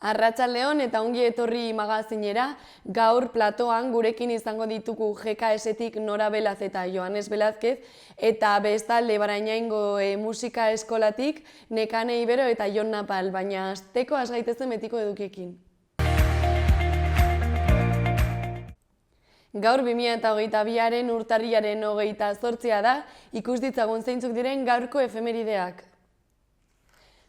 Arratsaldeon eta ongi etorri magazinera, gaur platoan gurekin izango ditugu GKS-tik Nora Belaz eta Joanes Belazquez, eta bestalde Barainaingo musika eskolatik Nekane Ibero eta Jon Napal, baina hasteko has gaitezen betiko edukiekin. Gaur 2022aren urtarrilaren 28 da, ikus ditzagun zeintzuk diren gaurko efemerideak.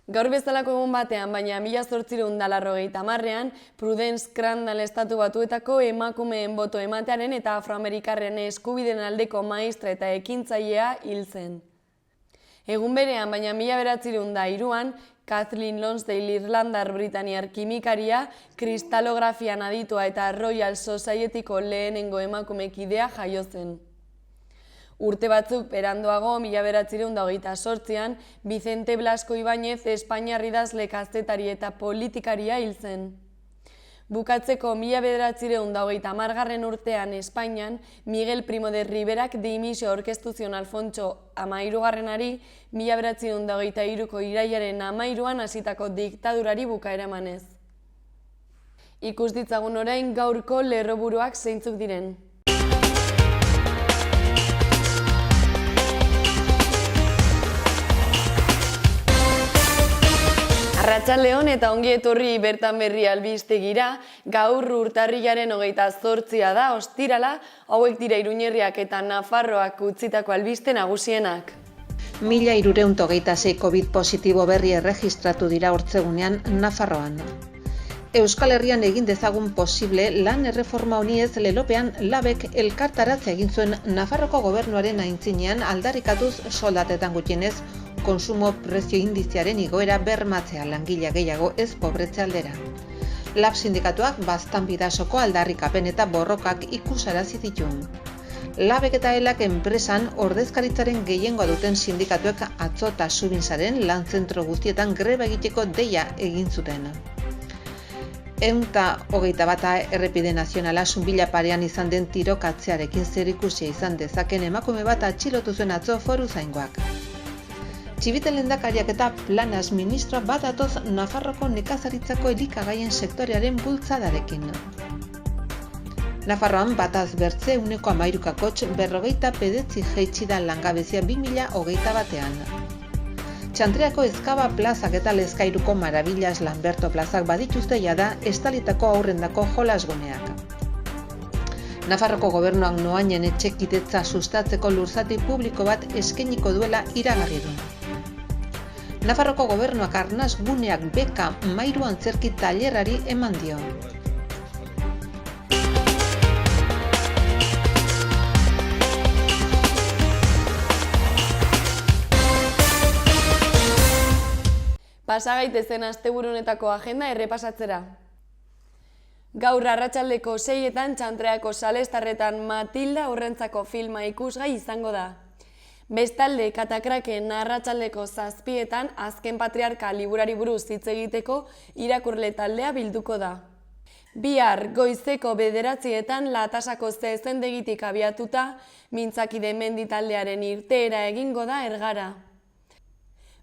Gaur bezalako egun batean, baina 1880ean, Prudence Crandall Estatu Batuetako emakumeen boto ematearen eta afroamerikarren eskubideen aldeko maistra eta ekintzailea hil zen. Egun berean, baina 1903an, Kathleen Lonsdale irlandar-britaniar kimikaria, kristalografian aditua eta Royal Societyko lehenengo emakumekidea jaio zen. Urte batzuk beranduago, 1928an, Vicente Blasco Ibáñez Espainiar idazle, kazetari eta politikaria hil zen. Bukatzeko 1930 urtean Espainian, Miguel Primo de Riverak dimisio aurkeztu zion Alfontso XIII 1923ko irailaren 13an hasitako diktadurari bukaera emanez. Ikus ditzagun orain gaurko lerroburuak zeintzuk diren. Arratsaldeon eta ongi etorri bertan berri albistegira, gaur urtarrilaren 28 da, ostirala, hauek dira Iruñerriak eta Nafarroak utzitako albiste nagusienak. 1326 COVID positibo berri erregistratu dira hortzegunean Nafarroan. Euskal Herrian egin dezagun posible lan erreforma honi ez lelopean labek elkartaratze egin zuen Nafarroko gobernuaren aintzinean aldarrikatuz soldatetan gutxienez konsumo prezio indiziaren igoera bermatzea langile gehiago ez pobretze aldera. Lab sindikatuak Baztanbidasoko aldarrikapen eta borrokak ikusarazi dituen. Labek eta elak enpresan ordezkaritzaren gehiengoa duten sindikatuek atzo eta Subinsaren lan zentro guztietan greba egiteko deia egin zuten. 121 errepide nazionala Zunbila parean izan den tirokatzearekin zerikusia izan dezaken emakume bat atxilotu zuen atzo foruzaingoak. Txibite lehendakariak eta Planas ministroa bat atoz Nafarroko nekazaritzako elikagaien sektorearen bultzadarekin. Nafarroan bataz bertze 13%, 59 jaitsi da langabezia 2021an. Txantreako Ezkaba plazak eta Lezkairuko Marabillas Lamberto plazak badituzte jada estalitako aurrendako jolasguneak. Nafarroko gobernuak noainen etxekitetza sustatzeko lurzati publiko bat eskainiko duela iragarri du. Nafarroko gobernuak arnas guneak beka mairu antzerki tailerrari eman dio. Pasa gaitezen asteburu honetako agenda errepasatzera. Gaur arratsaldeko 6etan Txantreako Salestarretan Matilda Horrentzako filma ikusgai izango da. Bestalde, Katakraken arratsaldeko 7etan Azken Patriarka liburari buruz hitz egiteko irakurle taldea bilduko da. Bihar goizeko 9etan Latasako zezendegitik abiatuta Mintzakide mendi taldearen irteera egingo da Ergara.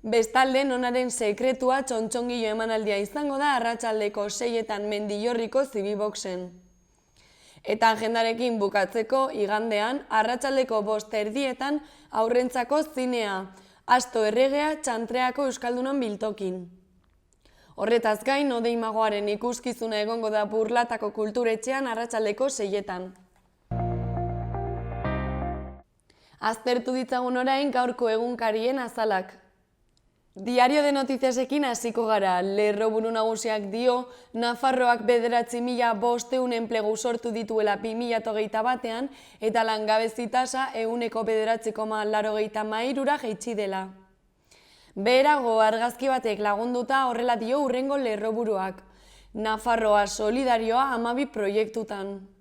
Bestalde, Nonaren sekretua txontxongilo emanaldia izango da arratsaldeko 6etan Mendillorriko Zibiboxen. Eta agendarekin bukatzeko, igandean, arratsaldeko 5:30 Haurrentzako zinea, Asto Erregea Txantreako Euskaldunon biltokin. Horretaz gain, Odei Magoaren ikuskizuna egongo da Burlatako Kulturetxean arratsaldeko 6etan. Aztertu ditzagun orain gaurko egunkarien azalak. Diario de Notiziasekin hasiko gara, lerroburu nagusiak dio, Nafarroak 9.500 enplegu sortu dituela 2021an eta langabezi tasa 9,9,83ra jaitsi dela. Beherago argazki batek lagunduta horrela dio hurrengo lerroburuak. Nafarroa solidarioa 12 proiektutan.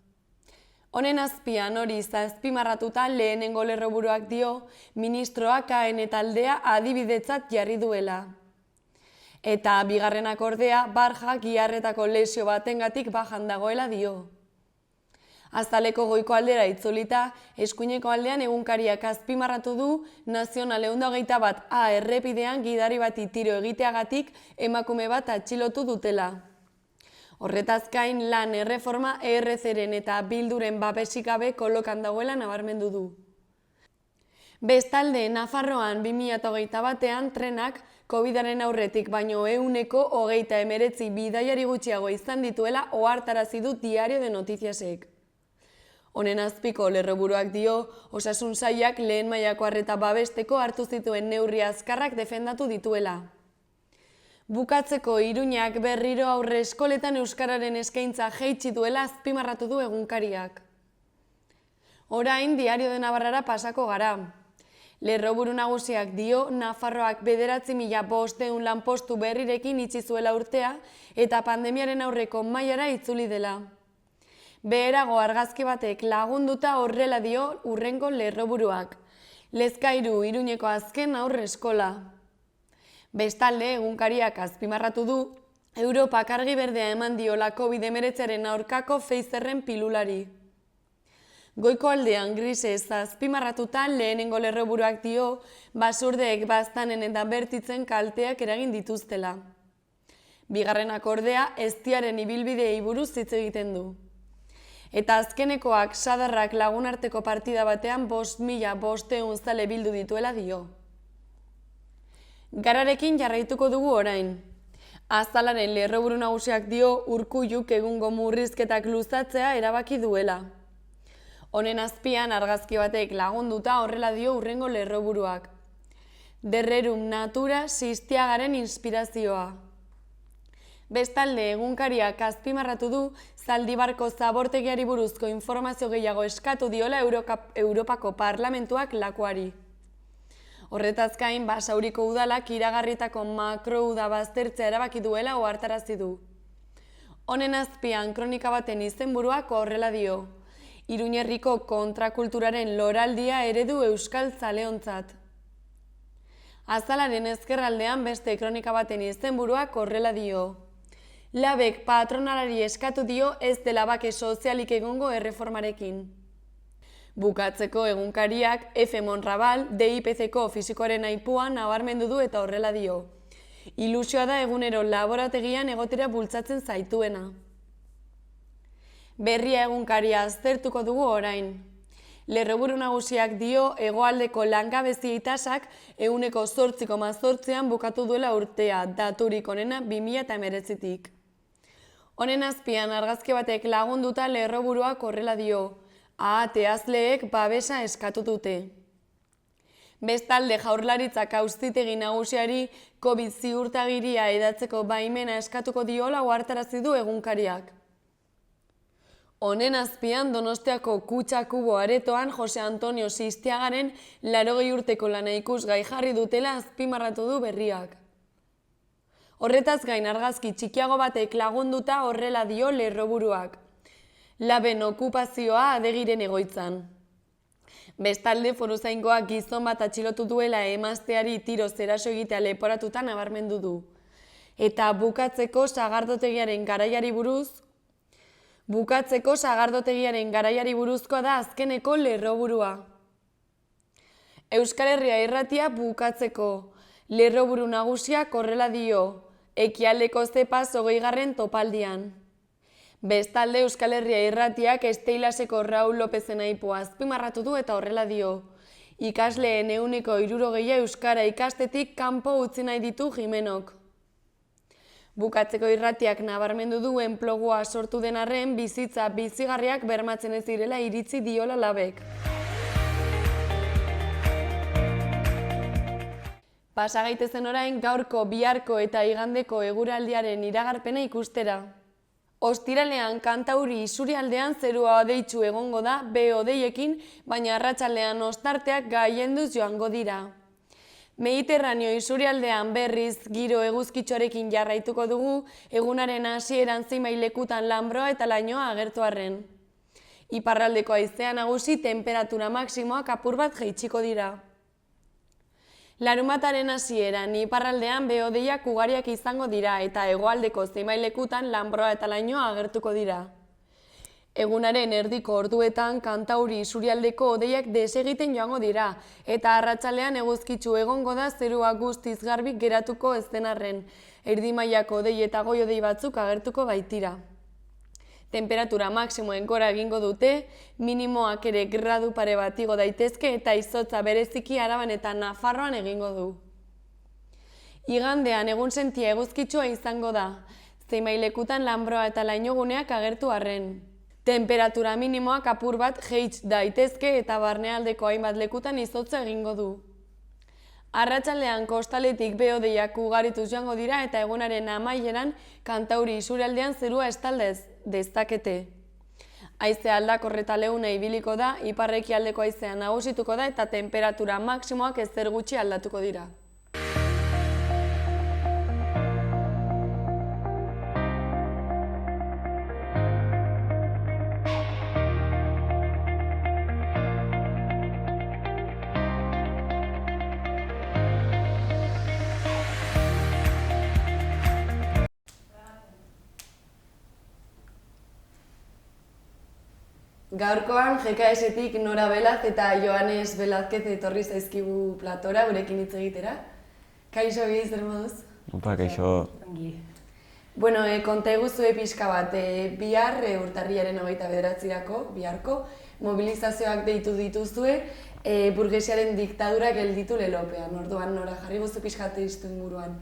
Honen azpian hori azpimarratuta lehenengo lerroburuak dio, ministroak KN taldea adibidetzat jarri duela. Eta bigarrenak ordea, Barja giharretako lesio batengatik bajan dagoela dio. Azaleko goiko aldera itzulita, eskuineko aldean egunkariak azpimarratu du, Nazional 121A errepidean gidari bati tiro egiteagatik emakume bat atxilotu dutela. Horretaz gain, lan erreforma ERC-ren eta Bilduren babesik gabe kolokan dagoela nabarmendu du. Bestalde, Nafarroan 2021ean trenak COVID-aren aurretik baino 129 bidaiari gutxiago izan dituela ohartarazi du Diario de Noticiasek. Honen azpiko lerroburuak dio, osasun sailak lehen mailako arreta babesteko hartu zituen neurri azkarrak defendatu dituela. Bukatzeko, Iruñak berriro aurre eskoletan euskararen eskaintza jaitsi duela azpimarratu du egunkariak. Orain, Diario de Navarrara pasako gara. Lerroburu nagusiak dio, Nafarroak 9.500 lanpostu berrirekin itxi zuela urtea eta pandemiaren aurreko mailara itzuli dela. Beherago argazki batek lagunduta horrela dio hurrengo lerroburuak. Lezkairu Iruñeko azken aurre eskola. Bestalde, egunkariak azpimarratu du, Europak argi berdea eman diola COVID-19aren aurkako Pfizerren pilulari. Goiko aldean grisez azpimarratuta lehenengo lerroburuak dio, basurdeek baztanen eta bertitzen kalteak eragin dituztela. Bigarrenak ordea, eztiaren ibilbideei buruz hitz egiten du. Eta azkenekoak sadarrak lagunarteko partida batean 5.500 zale bildu dituela dio. Gararekin jarraituko dugu orain. Azalaren lerroburu nagusiak dio Urkulluk egungo murrizketak luzatzea erabaki duela. Honen azpian argazki batek lagunduta horrela dio hurrengo lerroburuak. Derrerum natura Sistiagaren inspirazioa. Bestalde, egunkariak azpimarratu du Zaldibarko zabortegiari buruzko informazio gehiago eskatu diola Europako Parlamentuak lakuari. Horretaz gain, Basauriko udalak iragarritako makrouda baztertzea erabaki duela ohartarazi du. Honen azpian kronika baten izenburuak horrela dio. Iruñerriko kontrakulturaren loraldia eredu euskal zaleontzat. Azalaren ezkerraldean beste kronika baten izenburuak horrela dio. Labek patronalari eskatu dio ez dela bake sozialik egongo erreformarekin. Bukatzeko egunkariak F. Monrabal, DIPC-ko fisikoaren aipuan nabarmendu du eta horrela dio. Ilusioa da egunero laborategian egotera bultzatzen zaituena. Berria egunkaria aztertuko dugu orain. Lerroburu nagusiak dio hegoaldeko langabeziei tasak 8,8an bukatu duela urtea, daturik onena 2019tik. Honen azpian argazki batek lagunduta lerroburuak horrela dio. Teazleek babesa eskatu dute. Bestalde Jaurlaritzak auzitegi nagusiari COVID ziurtagiria edatzeko baimena eskatuko diola ohartarazi du egunkariak. Honen azpian Donostiako Kutxa Kubo aretoan Jose Antonio Sistiagaren 80 urteko lana ikusgai jarri dutela azpimarratu du berriak. Horretaz gain argazki txikiago batek lagunduta horrela dio lerroburuak. Laben okupazioa adegiren egoitzan. Bestalde Foruzaingoak gizon bat atxilotu duela emazteari tiroz eraso egitea leporatuta nabarmendu du. Eta bukatzeko sagardotegiaren garaiari buruzkoa da azkeneko lerroburua. Euskal Herria irratia bukatzeko. Lerroburu nagusiak horrela dio. Ekialdeko Zepaz 20. topaldian. Bestalde Euskal Herria irratiak Esteilaseko Raul Lopezen aipua azpimarratu du eta horrela dio. Ikasleen 60% euskara ikastetik kanpo utzi nahi ditu Jimenok. Bukatzeko irratiak nabarmendu du enplegua sortu den arren bizitza bizigarriak bermatzen ez direla iritzi diola Labek. Pasa gaitezen orain gaurko, biharko eta igandeko eguraldiaren iragarpena ikustera. Ostiralean kantauri isurialdean zerua hodeitsu egongo da, behe-hodeiekin, baina arratsaldean ostarteak gaienduz joango dira. Mediterraneo isurialdean berriz giro eguzkitxorekin jarraituko dugu, egunaren hasieran zenbait lekutan lanbroa eta lainoa agertu arren. Iparraldeko haizea nagusi tenperatura maximoak apur bat jaitsiko dira. Larunbataren hasieran iparraldean behe-hodeiak ugariak izango dira eta hegoaldeko zenbait lekutan lanbroa eta lainoa agertuko dira. Egunaren erdiko orduetan kantauri isurialdeko hodeiak desegiten joango dira, eta arratsaldean eguzkitsu egongo da zerua guztiz garbi geratuko ez den arren. Erdi mailako hodei eta goi hodei batzuk agertuko baitira. Temperatura maksimoen gora egingo dute, minimoak ere gradu pare bat igo daitezke eta izotza bereziki Araban eta Nafarroan egingo du. Igandean egun sentia eguzkitsua izango da, zenbailekutan lanbroa eta lainoguneak agertu arren. Temperatura minimoak apur bat jaits daitezke eta barnealdeko hainbat lekutan izotza egingo du. Arratsaldean kostaletik behe-hodeiak ugarituz joango dira eta egunaren amaieran kantauri isurialdean zerua estaldez dezakete. Haizea aldakorra eta leuna ibiliko da, ipar-ekialdeko haizea nagusituko da eta temperatura maksimoak ezer gutxi aldatuko dira. Gaurkoan GKS-etik Nora Belaz eta Joanes Velázquez etorri zaizkigu platora gurekin hitz egitera. Kaixo bi, zer moduz? Opa, kaixo. Bueno, konta eguzue pixka bat, bihar urtarriaren 29-erako, biharko, mobilizazioak deitu dituzue, burgesiaren diktadura gelditu lelopean. Orduan, Nora, jarri guzu pixka bat iztu inguruan.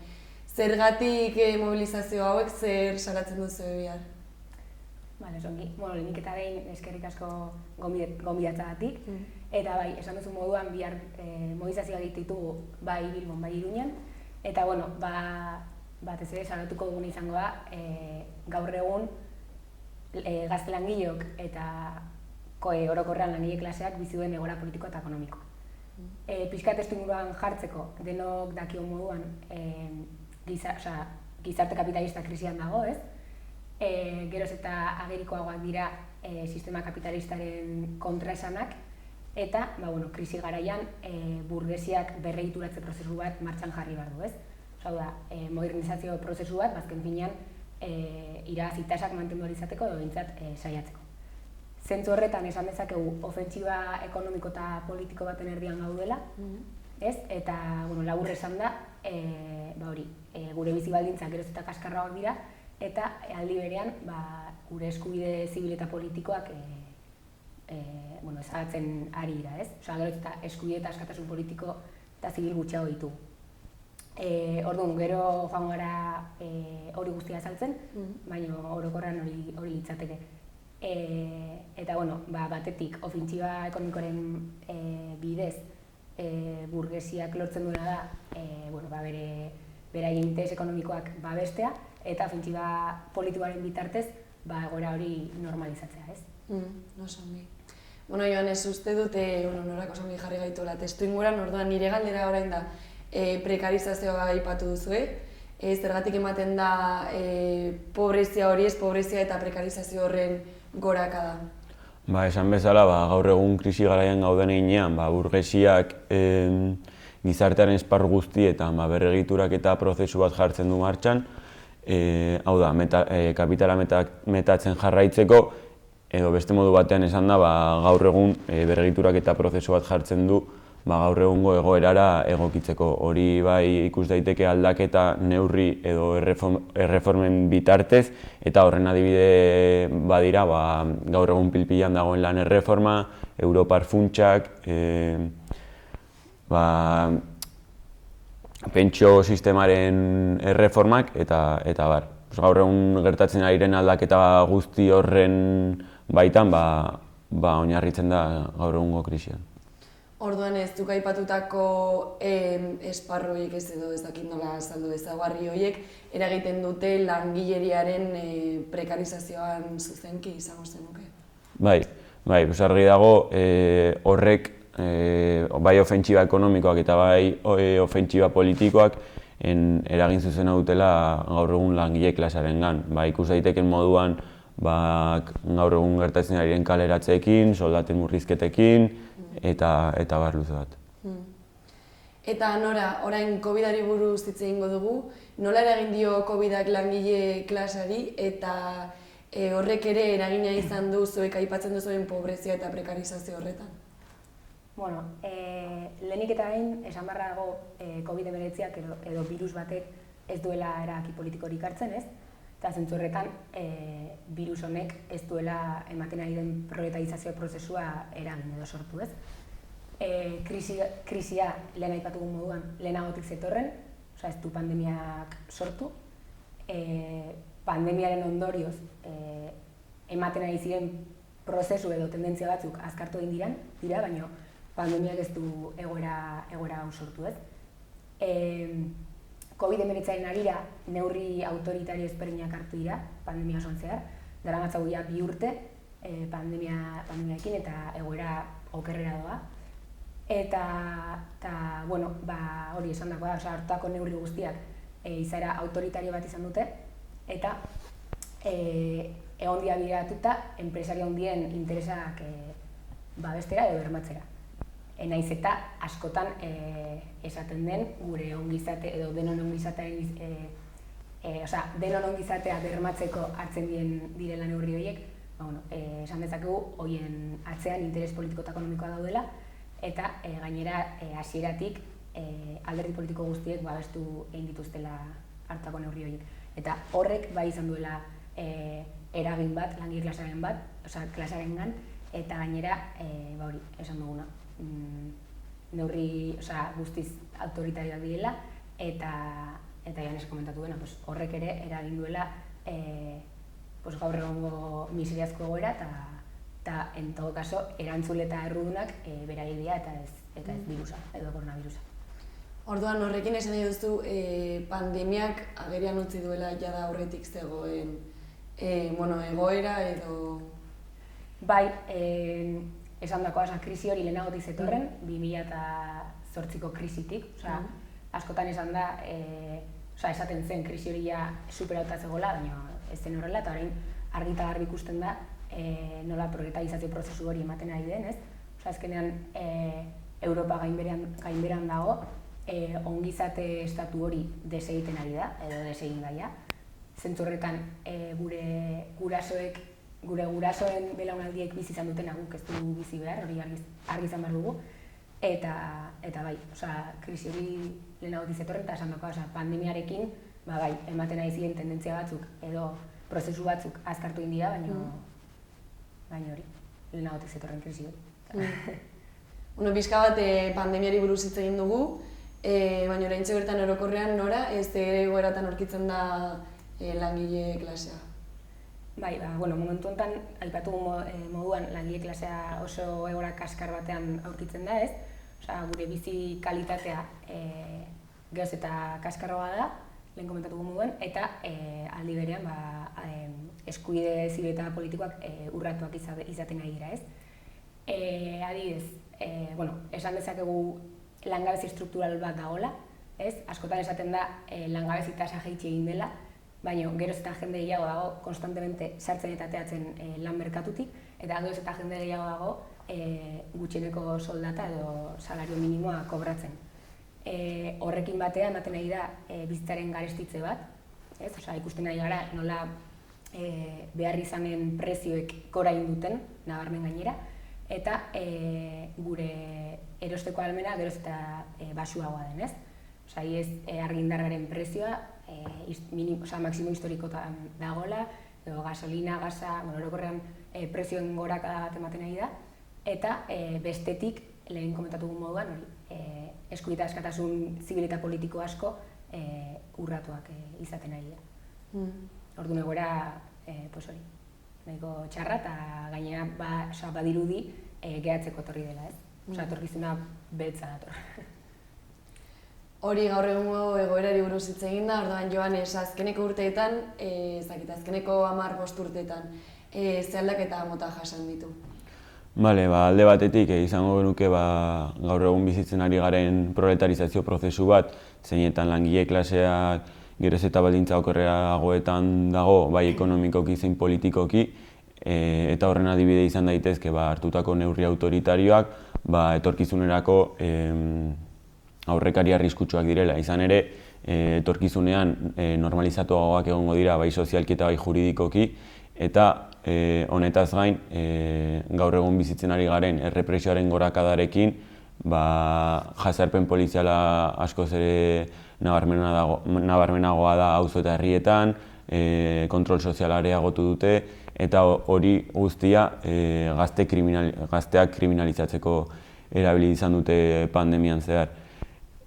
Zergatik mobilizazio hauek zer salatzen duzu bihar? Bale, zongi. Bueno, lehenik eta behin eskerrik asko gonbidatzagatik. Eta bai, esan duzu moduan bihar mobilizazioa ditugu bai Bilbon, bai Iruñan. Eta, bueno, batez ere salatuko duguna izango da, gaur egun gazte langileok eta orokorrean langile klaseak bizi duen egoera politiko eta ekonomiko. Pixka testuinguruan jartzeko, denok dakion moduan gizarte kapitalista krisian dago, ez? Geroz eta agerikoagoak dira sistema kapitalistaren kontraesanak eta krisi garaian burgesiak berregituratze prozesu bat martxan jarri behar du, ez? Hau da, modernizazio prozesu bat, bazken finean irabazi tasak mantendu ahal izateko edo behintzat saiatzeko. Zentzu horretan esan dezakegu ofentsiba ekonomiko eta politiko baten erdian gaudela, ez? Eta labur esan da, gure bizi baldintzak geroz eta kaskarragoak dira, eta aldi berean gure eskubide zibil eta politikoak ezagatzen ari dira, ez? Gero eta eskubide eta askatasun politiko eta zibil gutxiago ditugu. Orduan, gero joango gara hori guztia azaltzen, baina orokorrean hori litzateke. Eta, batetik, ofentsiba ekonomikoaren bidez burgesiak lortzen duena da beraien interes ekonomikoak babestea, eta ofentsiba politikoaren bitartez egoera hori normalizatzea, ez? Oso ongi. Joanes, uste dute Norak oso ongi jarri gaituela testuinguruan, orduan nire galdera orain da prekarizazioa aipatu duzue, zergatik ematen da pobrezia hori, ez pobrezia eta prekarizazio horren gorakada? Esan bezala, gaur egun krisi garaian gauden heinean, burgesiak gizartearen esparru guztietan berregiturak eta prozesu bat jartzen du martxan, hau da, kapitala metatzen jarraitzeko, edo beste modu batean esan da, gaur egun berregiturak eta prozesu bat jartzen du gaur egungo egoerara egokitzeko. Hori bai ikus daiteke aldaketa neurri edo erreformen bitartez, eta horren adibide badira gaur egun pilpilan dagoen lan erreforma, Europar funtsak, pentsio sistemaren erreformak eta bar. Gaur egun gertatzen ariren aldaketa guzti horren baitan oinarritzen da gaur egungo krisian. Orduan ez duk aipatutako esparroiek ez edo ez dakit nola azaldu ezaugarri horiek eragiten dute langileriaren prekarizazioan zuzenki izango zenuke? Bai, argi dago horrek bai ofentsiba ekonomikoak eta bai ofentsiba politikoak eragin zuzena dutela gaur egun langile klasearengan. Ikus daiteken moduan gaur egun gertatzen ariren kaleratzeekin, soldaten murrizketekin eta bar luze bat. Eta Nora, orain COVID-ari buruz hitz egingo dugu, nola eragin dio COVID-ak langile klaseari eta horrek ere eragina izan du zuek aipatzen duzuen pobrezia eta prekarizazio horretan? Bueno, lehenik eta behin, esan barra dago COVID-19 edo virus batek ez duela erabaki politikorik hartzen, ez? Eta zentzu horretan, virus honek ez duela ematen ari den proletarizazio prozesua eragin edo sortu, ez? Krisia lehen aipatu moduan lehenagotik zetorren, ez du pandemiak sortu, pandemiaren ondorioz ematen ari ziren prozesu edo tendentzia batzuk azkartu egin dira, baina pandemiak ez du egoera hau sortu, ez? COVID-19 arira neurri autoritario ezberdinak hartu dira, pandemia osoan zehar, daramatzagu ja 2 urte pandemiaekin eta egoera okerrera doa. Eta bueno, hori esan dagoa, hartutako neurri guztiak izaera autoritario bat izan dute, eta egon dira bideratuta enpresaria handien interesak babestera edo bermatzera. Naiz eta askotan esaten den gure ongizate edo denon ongizatea bermatzeko hartzen direla neurri horiek, esan dezakegu horien atzean interes politiko eta ekonomikoa daudela, eta gainera hasieratik alderdi politiko guztiek babestu egin dituztela hartutako neurri horiek. Eta horrek bai izan duela eragin bat, langile klasearengan, eta gainera, hori, esan duguna, neurri guztiz autoritarioak direla, eta janez komentatu dena, horrek ere eragin duela gaur egongo miseriazko egoera, eta en todo caso erantzule eta errudunak beraiek dira eta ez virusa, edo koronavirusa. Orduan horrekin esan nahi duzu pandemiak agerian utzi duela jada aurretik zegoen egoera edo... Bai, esan dakoa, krisi hori lehenagotik zetorren, 2008ko krisitik, askotan esan da, esaten zen krisi hori ja superauta zegoela, baina ez zen horrela, eta orain argi eta garbi ikusten da nola proletarizazio prozesu hori ematen ari den, ez? Azkenean Europa gainberan dago, ongizate estatu hori desegiten ari da, edo desegin daia. Zentzu horretan gure gurasoen belaunaldiek bizi izan dutena guk ez dugu bizi behar, hori argi izan behar dugu. Eta bai, krisi hori lehenagotik zetorren eta esan dagoa, pandemiarekin ematen ari ziren tendentzia batzuk edo prozesu batzuk azkartu egin dira, baina hori, lehenagotik zetorren krisi hori. Pixka bat pandemiari buruz hitz egin dugu, baina oraintxe bertan orokorrean nora ez egoeratan aurkitzen da langile klasea? Bai, momentu honetan, aipatu moduan langile klasea oso egoera kaskar batean aurkitzen da, ez? Gure bizi kalitatea geroz eta kaskarroa da, lehen komentatuko moduan, eta aldi berean eskubide zibil eta politikoak urratuak izaten ari dira, ez? Adibidez, esan dezakegu langabezi struktural bat dagoela, ez? Askotan esaten da langabezi tasa jaitsi egin dela, baina geroz eta jende gehiago dago konstantemente sartzen eta ateratzen lan merkatutik, eta geroz eta jende gehiago dago gutxieneko soldata edo salario minimoa kobratzen. Horrekin batean ematen ari da bizitzaren garestitze bat, ez? Ikusten ari gara nola behar izanen prezioek gora egin duten, nabarmen gainera, eta gure erosteko ahalmena geroz eta baxuagoa den, ez? Ez argindarraren prezioa maximo historikotan dagoela, edo gasolina, gasa, orokorrean prezioen gorakada bat ematen ari da, eta bestetik, lehen komentatu moduan, eskubide askatasun zibil eta politiko asko urratuak izaten ari da. Orduan egoera, hori, nahiko txarra eta gainera badirudi gehatzeko etorri dela, ez? Etorkizuna beltza dator. Hori gaur egungo egoerari buruz hitz egin da, orduan Joanes, azkeneko urteetan, azkeneko 10-5 urteetan, ze aldaketa mota jasan ditu? Alde batetik izango genuke gaur egun bizitzen ari garen proletarizazio prozesu bat, zeinetan langile klaseak geroz eta baldintza okerragoetan dago, bai ekonomikoki zein politikoki, eta horren adibide izan daitezke hartutako neurri autoritarioak etorkizunerako aurrekari arriskutsuak direla. Izan ere, etorkizunean normalizatuagoak egongo dira bai sozialki eta bai juridikoki, eta honetaz gain, gaur egun bizitzen ari garen errepresioaren gorakadarekin, jazarpen poliziala askoz ere nabarmenagoa da auzo eta herrietan, kontrol soziala areagotu dute, eta hori guztia gazteak kriminalizatzeko erabili izan dute pandemian zehar.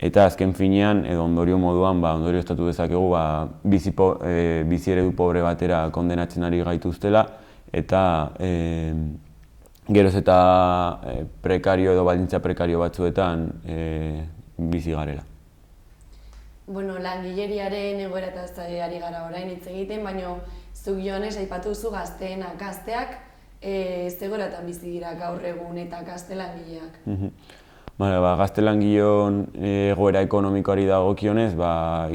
Eta azken finean, edo ondorio moduan, ondorio estatu dezakegu, bizi eredu pobre batera kondenatzen ari gaituztela, eta geroz eta prekario edo baldintza prekario batzuetan bizi garela. Bueno, langileriaren egoerataz ari gara orain hitz egiten, baina zuk Joanes aipatu duzu gazteak ze egoeratan bizi dira gaur egun eta gazte langileak. Gazte langileon egoera ekonomikoari dagokionez,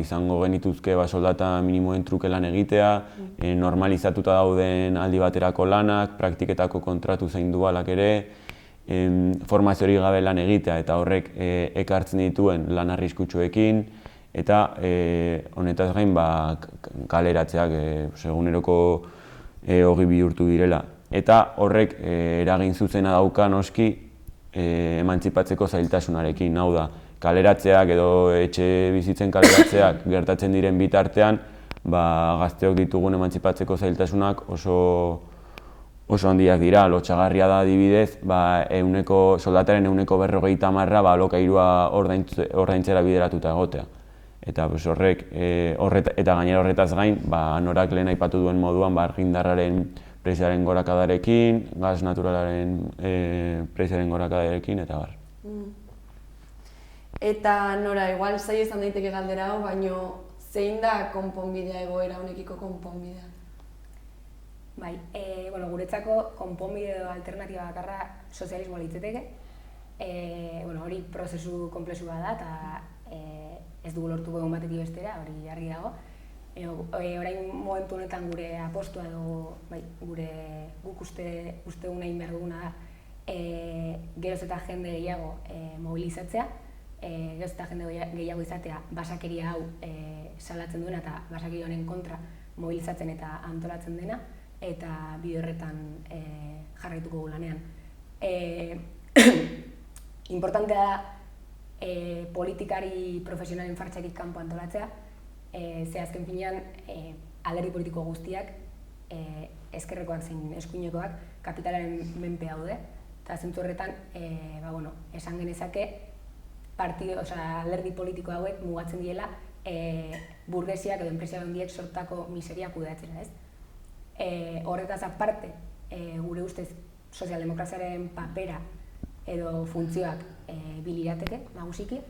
izango genituzke soldata minimoen truke lan egitea, normalizatuta dauden aldi baterako lanak, praktiketako kontratu zein dualak ere, formaziorik gabe lan egitea eta horrek ekartzen dituen lan arriskutsuekin, eta honetaz gain kaleratzeak eguneroko ogi bihurtu direla. Eta horrek eragin zuzena dauka noski emantzipatzeko zailtasunarekin, hau da, kaleratzeak edo etxe bizitzen kaleratzeak gertatzen diren bitartean, gazteok ditugun emantzipatzeko zailtasunak oso handiak dira. Lotsagarria da adibidez, soldataren 40% alokairua ordaintzera bideratuta egotea. Eta eta gainera horretaz gain, norak lehen aipatu duen moduan, argindarraren prezioaren gorakadarekin, gas naturalaren prezioaren gorakadarekin, eta bar. Eta Nora, igual zaila izan daiteke galdera hau, baina zein da konponbidea egoera honekiko konponbidea? Guretzako konponbide edo alternatiba bakarra sozialismoa litzeteke. Hori prozesu konplexua da eta ez dugu lortuko egun batetik bestera, hori argi dago. Orain momentu honetan gure apostua edo guk uste nahi behar duguna da geroz eta jende gehiago mobilizatzea, geroz eta jende gehiago izatea basakeria hau salatzen duena eta basakeri honen kontra mobilizatzen eta antolatzen dena, eta bide horretan jarraituko gu lanean. Importantea da politikari profesionalen fartxarik kanpo antolatzea, ze azken finean alderdi politiko guztiak, ezkerrekoak zein eskuinekoak, kapitalaren menpe daude, eta zentzu horretan, esan genezake, alderdi politiko hauek mugatzen diela burgesiak edo enpresia handiek sortako miseria kudeatzera, ez? Horretaz aparte, gure ustez, sozialdemokraziaren papera edo funtzioak bilirateke, nagusiki,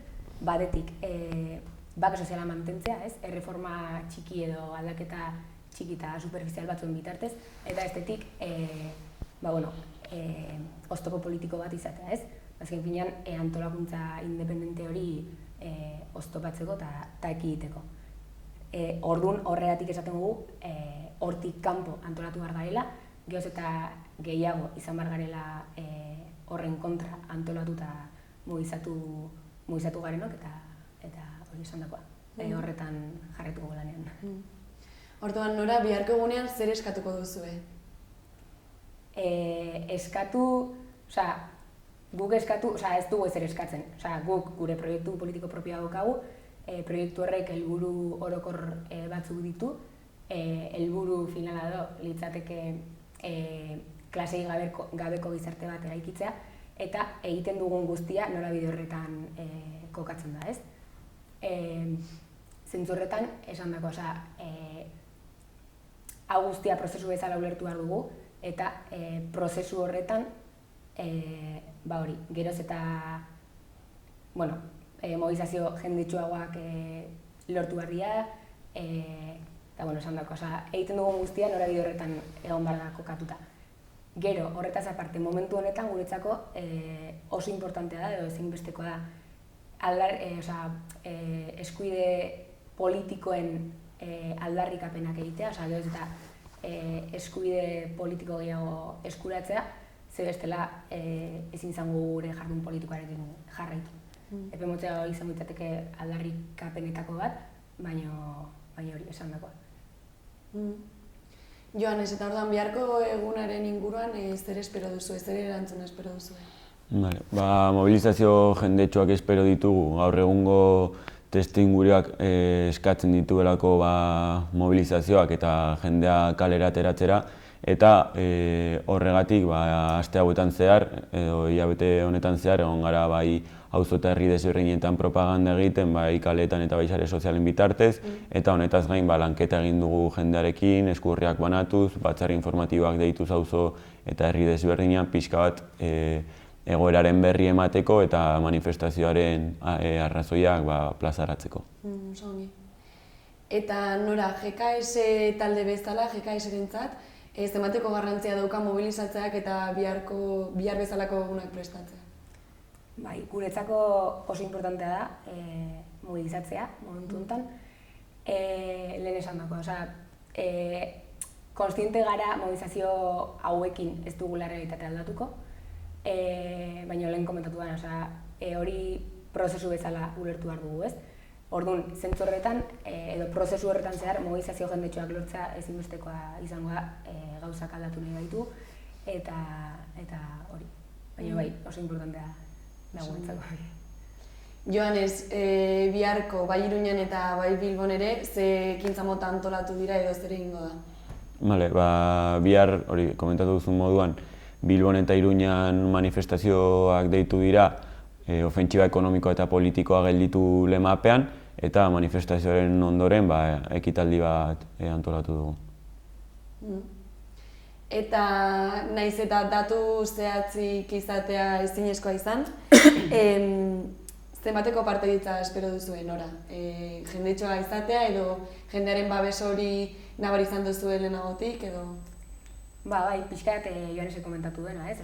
batetik bake soziala mantentzea, ez? Erreforma txiki edo aldaketa txiki eta superficial batzuen bitartez, eta estetik, oztopo politiko bat izatea, ez? Azken finean, antolakuntza independente hori oztopatzeko eta ekiditeko. Orduan horregatik esaten dugu, hortik kanpo antolatu behar garela, geroz eta gehiago izan behar garela horren kontra antolatu eta mugizatu garenok eta hori esan dakoa. Horretan jarretuko lanean. Orduan, Nora, biharko egunean zer eskatuko duzue? Guk eskatu, ez dugu ezer eskatzen. Guk gure proiektu politiko propioa daukagu, proiektu horrek helburu orokor batzuk ditu, helburu finala da litzateke klasei gabeko gizarte bat eraikitzea, eta egiten dugun guztia norabide horretan kokatzen da, ez? Zentzu horretan, esan dako, hau guztia prozesu bezala ulertu behar dugu, eta prozesu horretan, geroz eta mobilizazio jenditsuagoak lortu behar dira, eta esan dako, egiten dugun guztia norabide horretan egon behar da kokatuta. Gero, horretaz aparte, momentu honetan guretzako oso importantea da, edo ezinbestekoa da, eskuide politikoen aldarrikapenak egitea, geroz eta eskuide politiko gehiago eskuratzea, ze bestela ezin izango gure jardun politikoarekin jarraitu. Epe motzea hori izango litzateke aldarrikapenetako bat, baina hori esan dakoa. Joanes, eta orduan biharko egunaren inguruan zer espero duzu, zer erantzuna espero duzu? Vale, mobilizazio jendetsuak espero ditugu, gaur egungo testuinguruak eskatzen dituelako mobilizazioak eta jendea kalera ateratzera, eta horregatik aste hauetan zehar, edo hilabete honetan zehar, egon gara bai auzo eta herri desberdinetan propaganda egiten, bai kaleetan eta bai sare sozialen bitartez, eta honetaz gain lanketa egin dugu jendearekin, eskurriak banatuz, batzar informatiboak deituz auzo eta herri desberdinean pixka bat egoeraren berri emateko eta manifestazioaren arrazoiak plazaratzeko. Eta nora, GKS talde bezala, GKS-rentzat, zenbateko garrantzia dauka mobilizatzeak eta bihar bezalako egunak prestatzea? Bai, guretzako oso importantea da mobilizatzea, momentu honetan. Lehen esan dago, konstiente gara mobilizazio hauekin ez dugula realitatea aldatuko, baina lehen komentatu da, hori prozesu bezala ulertu behar dugu, ez? Orduan, zentzu horretan, edo prozesu horretan zehar, mobilizazio jendetsuak lortzea ezinbestekoa izango da gauzak aldatu nahi baitu, eta hori. Baina bai, oso importantea dagoentzako. Joanes, biharko bai Iruñan eta bai Bilbon ere, ze ekintza mota antolatu dira edo zer egingo da? Bale, bihar, hori, komentatu duzun moduan, Bilbon eta Iruñan manifestazioak deitu dira, ofentsiba ekonomikoa eta politikoa gelditu lemapean, eta manifestazioaren ondoren ekitaldi bat antolatu dugu. Eta naiz eta datu zehatzik izatea ezinezkoa izan, zenbateko partaidetza espero duzuen, nora? Jendetxoa izatea edo jendearen babes hori nabar izan duzuen lehenagotik edo? Bai, pixkat Joanesek komentatu dena, ez?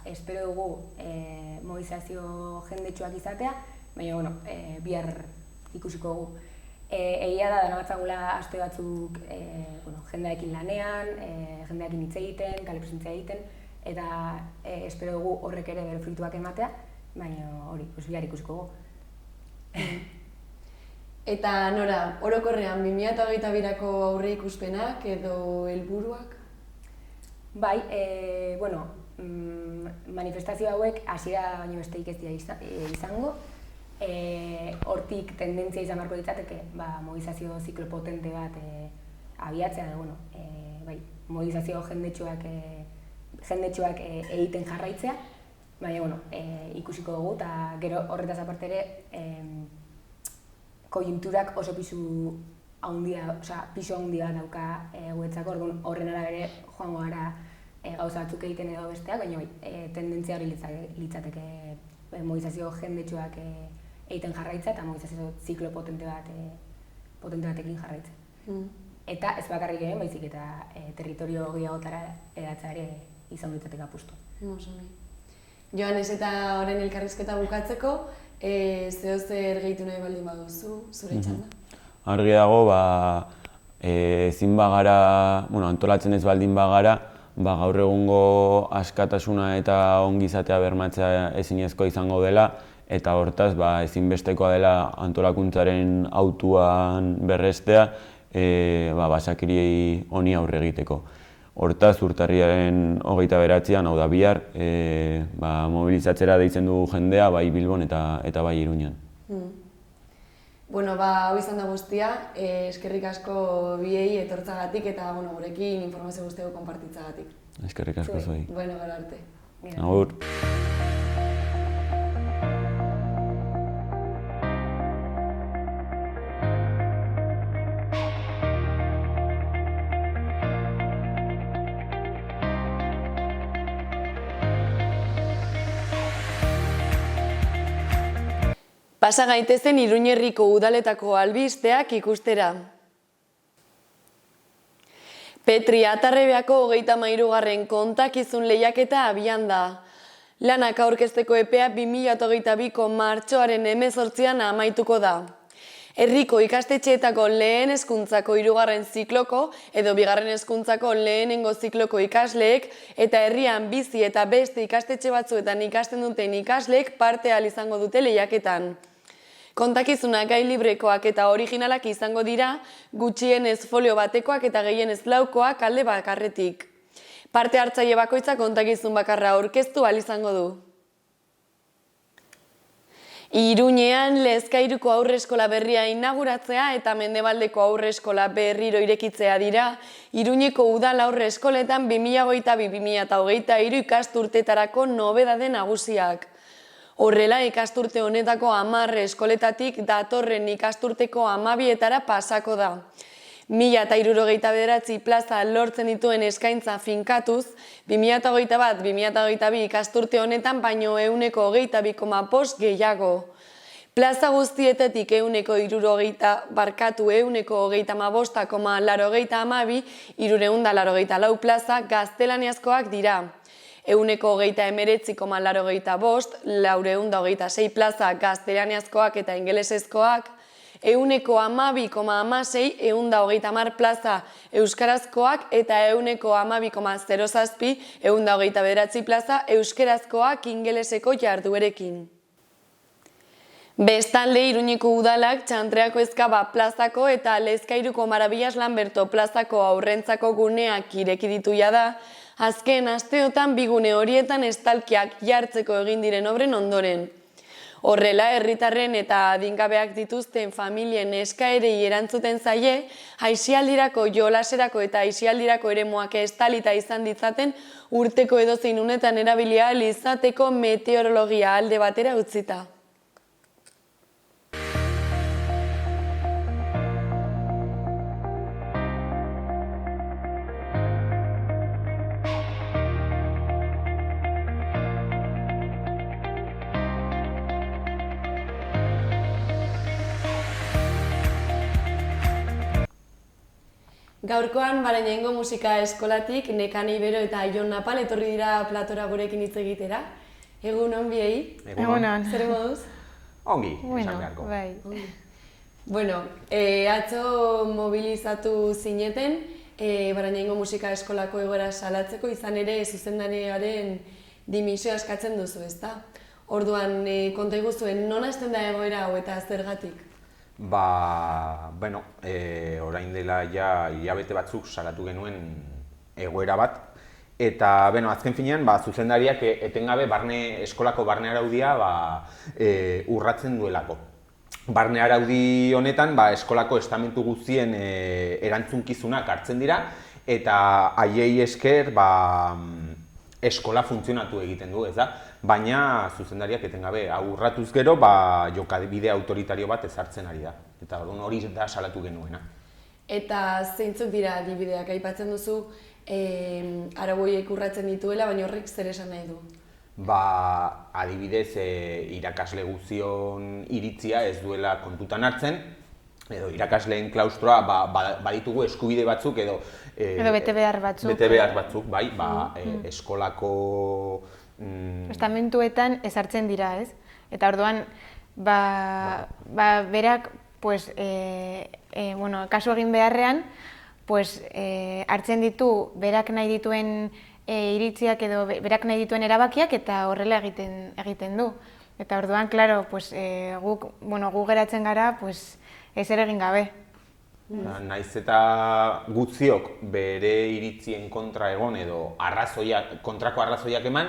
Espero dugu mobilizazio jendetsuak izatea, baina, bihar ikusiko dugu. Egia da, dana batzagula aste batzuk jendearekin lanean, jendearekin hitz egiten, kale presentzia egiten, eta espero dugu horrek ere bere fruituak ematea, baina hori, bihar ikusiko dugu. Eta nora, orokorrean 2022ko aurre ikuspenak edo helburuak? Bai, manifestazio hauek hasiera baino besteik ez dira izango. Hortik tendentzia izan beharko litzateke mobilizazio ziklo potente bat abiatzea, mobilizazio jendetsuak egiten jarraitzea, baina ikusiko dugu, eta gero horretaz aparte ere koiunturak oso pisu handia dauka guretzako, orduan horren arabera joango gara gauza batzuk egiten edo besteak, baina tendentzia hori litzateke mobilizazio jendetsuak egiten jarraitza eta mobilizazio ziklo potente batekin jarraitza. Eta ez bakarrik egin, baizik eta territorio gehiagotara edatzea ere izan litzateke apustu. Joanes, eta horren elkarrizketa bukatzeko, zer gehitu nahi baldin baduzu, zure txanda? Argi dago, ezin bagara, antolatzen ez baldin bagara, gaur egungo askatasuna eta ongizatea bermatzea ezinezkoa izango dela, eta hortaz ezinbestekoa dela antolakuntzaren hautuan berrestea, basakiri honi aurre egiteko. Hortaz, urtarriaren 29an, hau da bihar, mobilizatzera deitzen dugu jendea, bai Bilbon eta bai Iruñan. Hau izan da guztia, eskerrik asko biei etortzagatik eta gurekin informazio guztiago konpartitzagatik. Eskerrik asko zuei. Gara arte. Agur. Pasa gaitezen Iruñerriko udaletako albisteak ikustera. Petri Atarrebeako 33. kontakizun lehiaketa abian da. Lanak aurkezteko epea 2022ko martxoaren 18an amaituko da. Herriko ikastetxeetako lehen hezkuntzako 3. zikloko edo 2. hezkuntzako lehenengo zikloko ikasleek eta herrian bizi eta beste ikastetxe batzuetan ikasten duten ikasleek parte ahal izango dute lehiaketan. Kontakizunak gai librekoak eta originalak izango dira, gutxienez folio batekoak eta gehienez laukoak alde bakarretik. Parte hartzaile bakoitza kontakizun bakarra aurkeztu ahal izango du. Iruñean Lezkairuko aurreskola berria inauguratzea eta Mendebaldeko aurreskola berriro irekitzea dira, Iruñeko udal aurreskoletan 2022-2023 ikasturtetarako nobedade nagusiak. Horrela, ikasturte honetako 10 eskoletatik datorren ikasturteko 12etara pasako da. 1069 plaza lortzen dituen eskaintza finkatuz, 2021-2022 ikasturte honetan baino 22,5% gehiago. Plaza guztietetik 135,82 384 plaza gaztelaniazkoak dira. 119,85 426 plaza gaztelaniazkoak eta ingelesezkoak, 112,16 330 plaza euskarazkoak eta 112,07 329 plaza euskarazkoak ingeleseko jarduerekin. Bestalde, Iruñeko udalak Txantreako Ezkaba plazako eta Lezkairuko Marabillas Lanberto plazako aurrentzako guneak ireki ditu jada, azken asteotan bi gune horietan estalkiak jartzeko egin diren obren ondoren. Horrela, herritarren eta adingabeak dituzten familien eskaerei erantzuten zaie, aisialdirako, jolaserako eta aisialdirako eremuak estalita izan ditzaten urteko edozein unetan erabilia ahal izateko meteorologia alde batera utzita. Gaurkoan, Barainaingo musika eskolatik Nekane Ibero eta Jon Napal etorri dira platora gurekin hitz egitera. Egun on biei. Egunon. Zer moduz? Ongi, Bueno, esan beharko. bai. Bueno, atzo mobilizatu zineten Barainaingo musika eskolako egoera salatzeko, izan ere zuzendariaren dimisioa eskatzen duzu, ezta? Orduan, konta iguzuen, non hasten da egoera hau eta zergatik? Bueno, orain dela ja hilabete batzuk salatu genuen egoera bat. Eta, azken finean, zuzendariak etengabe eskolako barne araudia urratzen duelako. Barne araudi honetan, eskolako estamentu guztien erantzunkizunak hartzen dira, eta haiei esker, eskola funtzionatu egiten du, ez da? Baina zuzendariak etengabe urratuz gero, jokabide autoritario bat ezartzen ari da. Eta hori da salatu genuena. Eta zeintzuk dira adibideak aipatzen duzu arauiek urratzen dituela, baina horrek zer esan nahi du? Adibidez, irakasle guztion iritzia ez duela kontutan hartzen, edo irakasleen klaustroa baditugu eskubide batzuk edo bete behar batzuk. Bete behar batzuk, bai, eskolako estamentuetan ezartzen dira, ez? Eta orduan, berak, kasu egin beharrean, hartzen ditu berak nahi dituen iritziak edo berak nahi dituen erabakiak eta horrela egiten du. Eta orduan, klaro, gu geratzen gara, ezer egin gabe. Naiz eta guztiok bere iritzien kontra egon edo kontrako arrazoiak eman,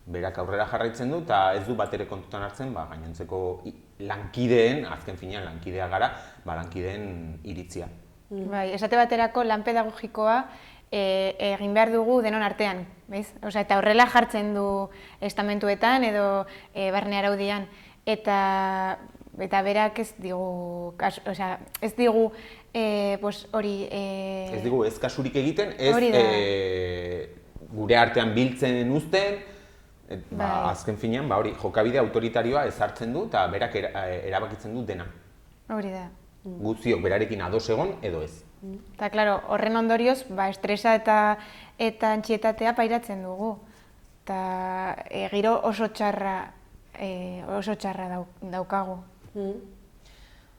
berak aurrera jarraitzen du eta ez du batere kontutan hartzen, gainontzeko lankideen, azken finean lankidea gara, lankideen iritzia. Bai, esate baterako lan pedagogikoa egin behar dugu denon artean, bez? Eta horrela jartzen du estamentuetan edo barne araudian. Eta berak ez digu hori... Ez digu ez kasurik egiten, ez gure artean biltzen uzten, azken finean hori jokabide autoritarioa ezartzen du eta berak erabakitzen du dena. Hori da. Guztiok berarekin ados egon edo ez. Eta, klaro, horren ondorioz, estresa eta antsietatea pairatzen dugu. Eta giro oso txarra daukagu.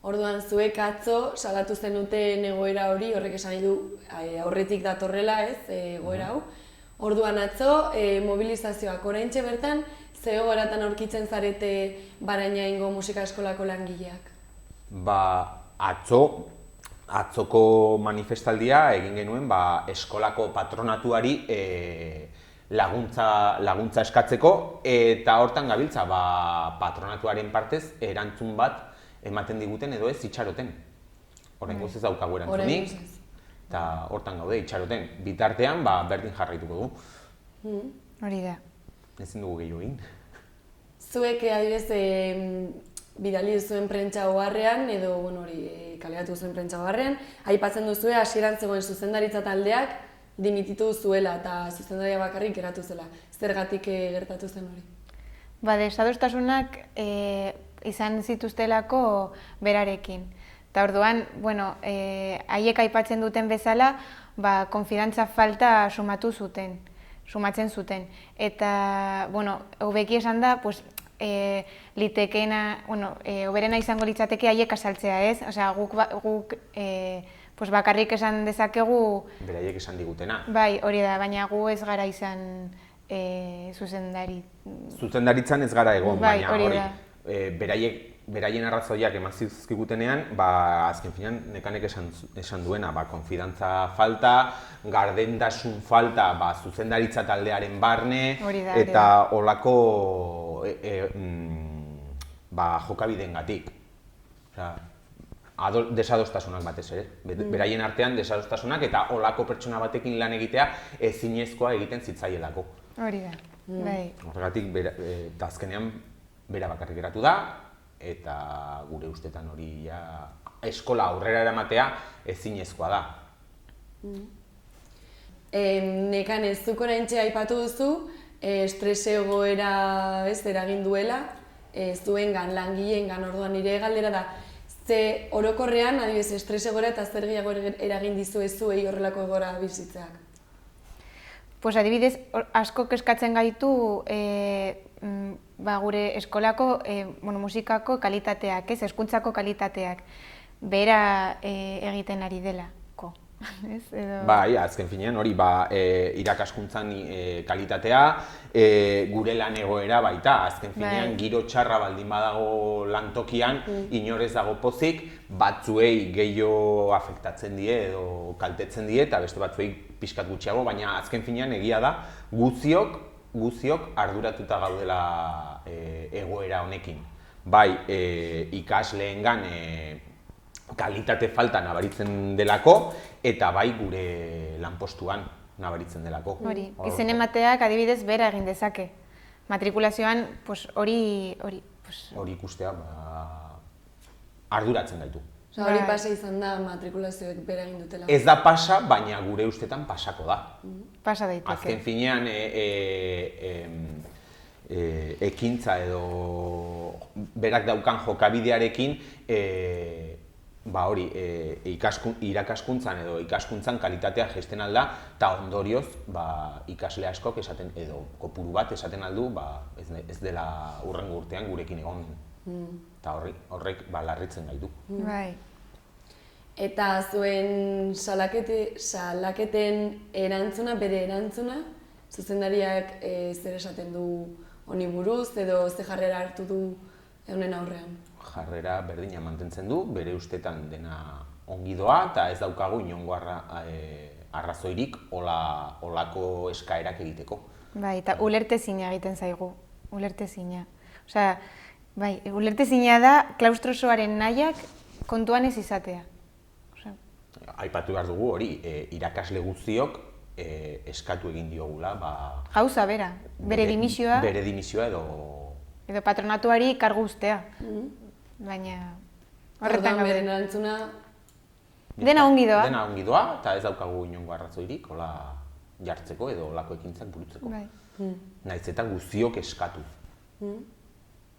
Orduan, zuek atzo salatu zenuten egoera hori, horrek esan nahi du aurretik datorrela, ez, egoera hau. Orduan atzo, mobilizazioak oraintxe bertan, ze egoeratan aurkitzen zarete Barainaingo musika eskolako langileak? Atzoko manifestaldia egin genuen eskolako patronatuari laguntza eskatzeko, eta hortan gabiltza patronatuaren partez erantzun bat ematen diguten edo ez itxaroten. Oraingoz ez daukagu erantzunik, eta hortan gaude itxaroten. Bitartean berdin jarraituko du. Hori da. Ezin dugu gehiago egin. Zuek adibidez bidali zuen prentsa oharrean, edo kaleratu zuen prentsa oharrean, aipatzen duzue hasieran zegoen zuzendaritza taldeak dimititu zuela eta zuzendaria bakarrik geratu zela. Zergatik gertatu zen hori? Desadostasunak izan zituztelako berarekin. Eta orduan, haiek aipatzen duten bezala, konfidantza falta sumatzen zuten. Eta, hobeki esan da, litekeena, hoberena izango litzateke haiek azaltzea, ez? Osea, guk bakarrik esan dezakegu... Beraiek esan digutena. Bai, hori da, baina gu ez gara izan zuzendari. Zuzendaritzan ez gara egon, baina hori, beraien arrazoiak eman zizkigutenean, azken finean nekanek esan duena, konfidantza falta, gardentasun falta zuzendaritza taldearen barne, eta holako jokabideengatik. Desadostasunak batez ere, beraien artean desadostasunak eta holako pertsona batekin lan egitea ezinezkoa egiten zitzaielako. Hori da, bai. Horregatik, azkenean bera bakarrik geratu da, eta gure ustetan hori eskola aurrera eramatea ezinezkoa da. Nekane, zuk oraintxe aipatu duzu, estres egoera eragin duela, zuengan, langileengan, orduan nire galdera da, ze orokorrean, adibidez, estres egoera eta zer gehiago eragin dizuei horrelako egoera bizitzeak? Adibidez, asko kezkatzen gaitu gure eskolako musikako kalitateak, hezkuntzako kalitateak, behera egiten ari delako. Bai, azken finean hori, irakaskuntzan kalitatea, gure lan egoera baita, azken finean giro txarra baldin badago lantokian, inorez dago pozik, batzuei gehiago afektatzen die edo kaltetzen die, eta beste batzuei pixkat gutxiago, baina azken finean egia da guztiok arduratuta gaudela egoera honekin. Bai, ikasleengan kalitate falta nabaritzen delako, eta bai gure lanpostuan nabaritzen delako. Hori, izen emateak adibidez bera egin dezake. Matrikulazioan hori... Hori ikustea arduratzen gaitu. Hori pasa izan da matrikulazioek bera egin dutela. Ez da pasa, baina gure ustetan pasako da. Pasa daiteke. Azken finean ekintza edo berak daukan jokabidearekin irakaskuntzan edo ikaskuntzan kalitatea jaisten alda, eta ondorioz ikasle askok esaten edo kopuru bat esaten aldu ez dela hurrengo urtean gurekin egon. Eta horrek larritzen gaitu. Bai. Eta zuen salaketen erantzuna, bere erantzuna, zuzendariak zer esaten du honi buruz edo ze jarrera hartu du honen aurrean? Jarrera berdina mantentzen du, bere ustetan dena ongi doa, eta ez daukagu inongo arrazoirik olako eskaerak egiteko. Bai, eta ulertezina egiten zaigu, ulertezina. Osea, bai, ulertezina da klaustrosoaren nahiak kontuan ez izatea. Aipatu behar dugu hori, irakasle guztiok eskatu egin diogula. Gauza bera, bere dimisioa. Bere dimisioa edo... Edo patronatuari kargu ustea. Baina horretan gabe. Bere erantzuna... Dena ongi doa. Dena ongi doa, eta ez daukagu inongo arrazoirik hola jartzeko edo holako ekintzak burutzeko. Nahiz eta guztiok eskatu.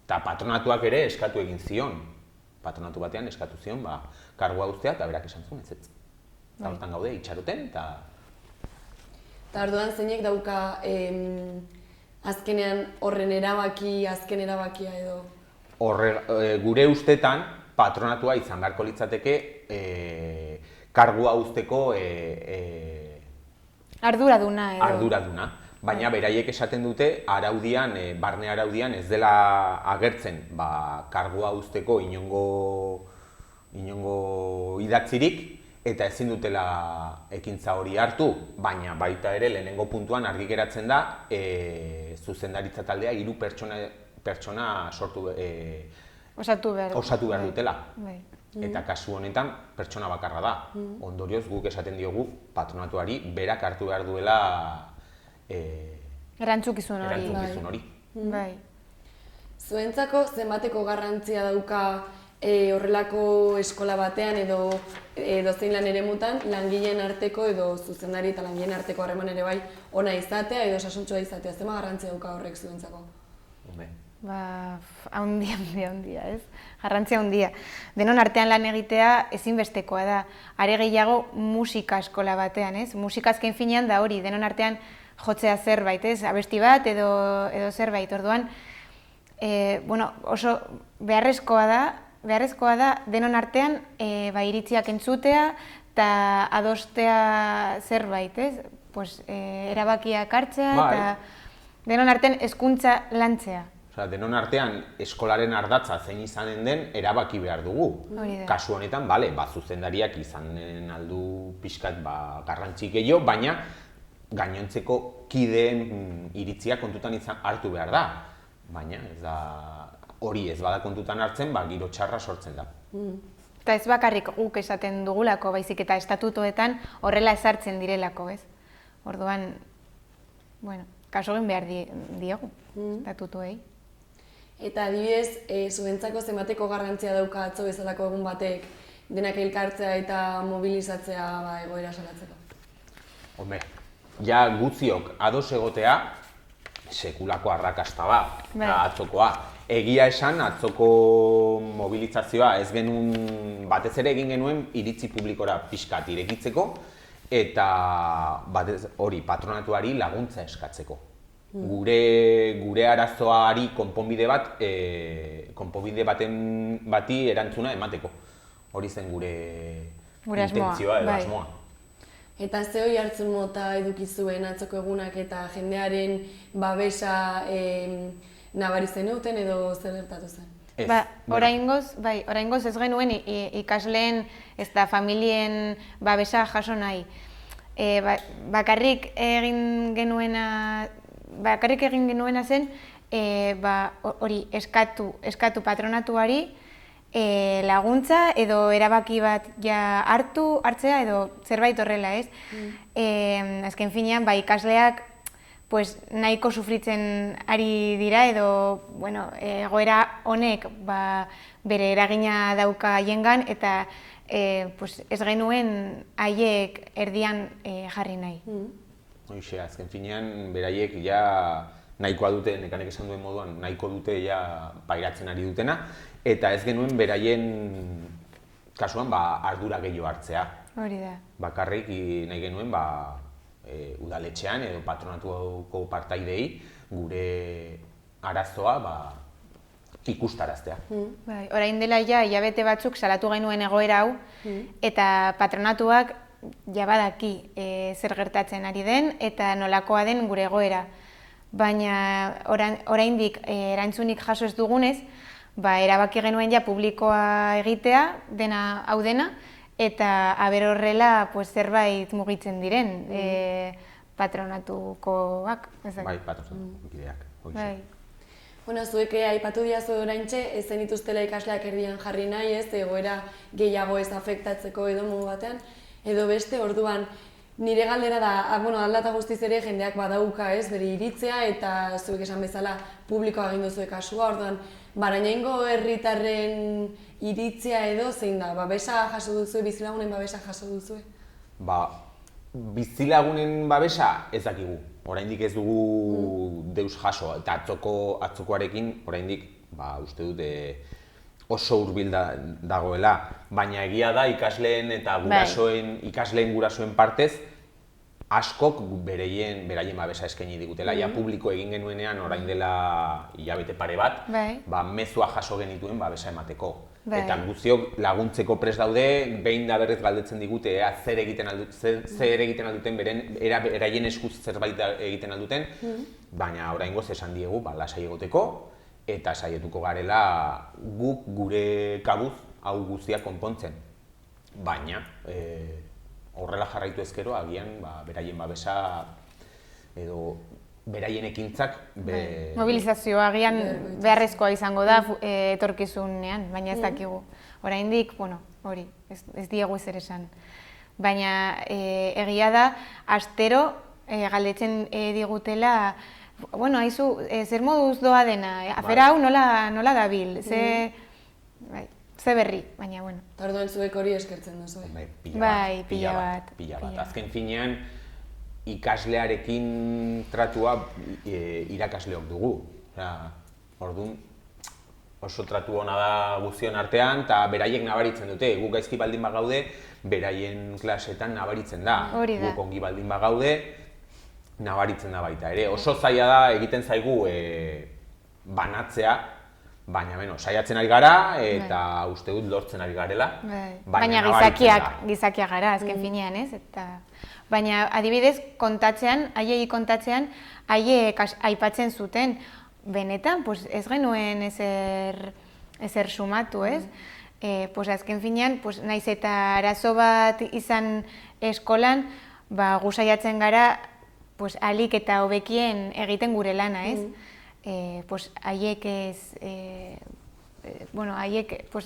Eta patronatuak ere eskatu egin zion. Patronatu batean eskatu zion, kargua uztea eta berak esan zuen ez. Eta hortan gaude, itxaroten, eta... Eta orduan zeinek dauka azkenean horren azken erabakia edo? Gure ustetan, patronatua izan beharko litzateke kargua uzteko arduraduna edo. Arduraduna. baina beraiek esaten dute araudian, barne araudian ez dela agertzen kargua uzteko inongo idatzirik, eta ezin dutela ekintza hori hartu, baina baita ere lehenengo puntuan argi geratzen da zuzendaritza taldea 3 pertsona Osatu behar dutela. Eta kasu honetan pertsona bakarra da. Ondorioz guk esaten diogu patronatuari berak hartu behar duela erantzukizun hori. Bai. Zuentzako zenbateko garrantzia dauka horrelako eskola batean edo zein lan eremutan langileen arteko edo zuzendari eta langileen arteko harreman ere bai ona izatea edo sasuntsua izatea, zenbat garrantzia dauka horrek zuentzako? Handia, ez? Garrantzia handia. Denon artean lan egitea ezinbestekoa da. Are gehiago musika eskola batean, ez? Musika azken finean da hori, denon artean jotzea zerbait, ez? Abesti bat edo zerbait, orduan. Oso beharrezkoa da denon artean iritziak entzutea eta adostea zerbait, ez? Erabakiak hartzea eta denon artean hezkuntza lantzea. Denon artean eskolaren ardatza zein izanen den erabaki behar dugu. Kasu honetan, zuzendariak izanen aldu pixkat garrantzi gehiago, baina gainontzeko kideen iritzia kontutan hartu behar da. Baina hori ez bada kontutan hartzen, giro txarra sortzen da. Eta ez bakarrik guk esaten dugulako, baizik eta estatutoetan horrela ezartzen direlako, ez? Orduan, kaso egin behar diogu, estatutoei. Eta adibidez, zuentzako zenbateko garrantzia dauka atzo bezalako egun batek denak elkartzea eta mobilizatzea egoera salatzeko? Ja gutziok ados egotea sekulako arrakasta atzokoa. Egia esan, atzoko mobilizazioa ez genuen, batez ere egin genuen iritzi publikora pixkat irekitzeko eta hori patronatuari laguntza eskatzeko. Gure arazoari konponbide bati erantzuna emateko. Hori zen gure intentzioa edo asmoa. Eta ze hori hartzun mota eduki zuen atzoko egunak eta jendearen babesa nabari zenuten edo zer gertatu zen? Oraingoz ez genuen ikasleen ez da familien babesa jaso nahi. Bakarrik egin genuena zen hori eskatu patronatuari laguntza edo erabaki bat hartzea edo zerbait horrela, ez? Azken finean, ikasleak nahiko sufritzen ari dira edo egoera honek bere eragina dauka haiengan eta ez genuen haiek erdian jarri nahi. Hoxe, azken finean, beraiek nahikoa dute, nekanek esan duen moduan, nahiko dute pairatzen ari dutena, eta ez genuen beraien kasuan ardura gehiago hartzea. Hori da. Bakarrik nahi genuen udaletxean edo patronatuko partaidei gure arazoa ikustaraztea. Orain dela hilabete batzuk salatu genuen egoera hau, eta patronatuak badaki zer gertatzen ari den eta nolakoa den gure egoera. Baina oraindik erantzunik jaso ez dugunez, erabaki genuen publikoa egitea, hau dena, eta aber horrela zerbait mugitzen diren patronatukoak. Patronatukideak. Zuek aipatu diazu oraintxe, ez zenituztela ikasleak erdian jarri nahi, ez egoera gehiago ez afektatzeko edo modu batean, edo beste, orduan, nire galdera da, aldata guztiz ere jendeak badauka, ez, bere iritzea eta zuek esan bezala publikoa egin duzue kasua, orduan, Barainaingo herritarren iritzea edo zein da, babesa jaso duzue, bizilagunen babesa jaso duzue? Bizilagunen babesa ez dakigu, oraindik ez dugu deus jaso, eta atzokoarekin oraindik uste dute oso hurbil dagoela, baina egia da ikasleen eta ikasleen gurasoen partez askok beraien babesa eskaini digutela. Ja publiko egin genuenean orain dela hilabete pare bat, ba mezua jaso genituen babesa emateko. Eta guztiok laguntzeko prest daude, behin da berriz galdetzen digute zer egiten alduten, beraien eskuz zerbait egiten alduten, baina oraingoz esan diegu lasai egoteko eta saietuko garela guk gure kabuz hau guztia konpontzen. Baina horrela jarraitu ezkero agian beraien babesa edo beraien ekintzak... Mobilizazioa agian beharrezkoa izango da etorkizunean, baina ez dakigu. Oraindik, hori, ez diegu ezer esan. Baina egia da, astero galdetzen digutela, haizu, zer moduz doa dena, afera hau nola dabil, ze berri, baina, bueno. Eta orduan zuek hori eskertzen duzu. Bai, pila bat. Azken finean, ikaslearekin tratua irakasleok dugu. Orduan, oso tratu ona da guztion artean, eta beraiek nabaritzen dute. Guk gaizki baldin bagaude, beraien klasetan nabaritzen da. Guk ongi baldin bagaude, nabaritzen da baita ere. Oso zaila da egiten zaigu banatzea, baina saiatzen ari gara eta uste dut lortzen ari garela. Baina gizakiak gara, azken finean, ez? Baina adibidez, haiei kontatzean, haiek aipatzen zuten, benetan, ez genuen ezer sumatu, ez? Azken finean, naiz eta arazo bat izan eskolan, gu saiatzen gara ahalik eta hobekien egiten gure lana, ez? Haiek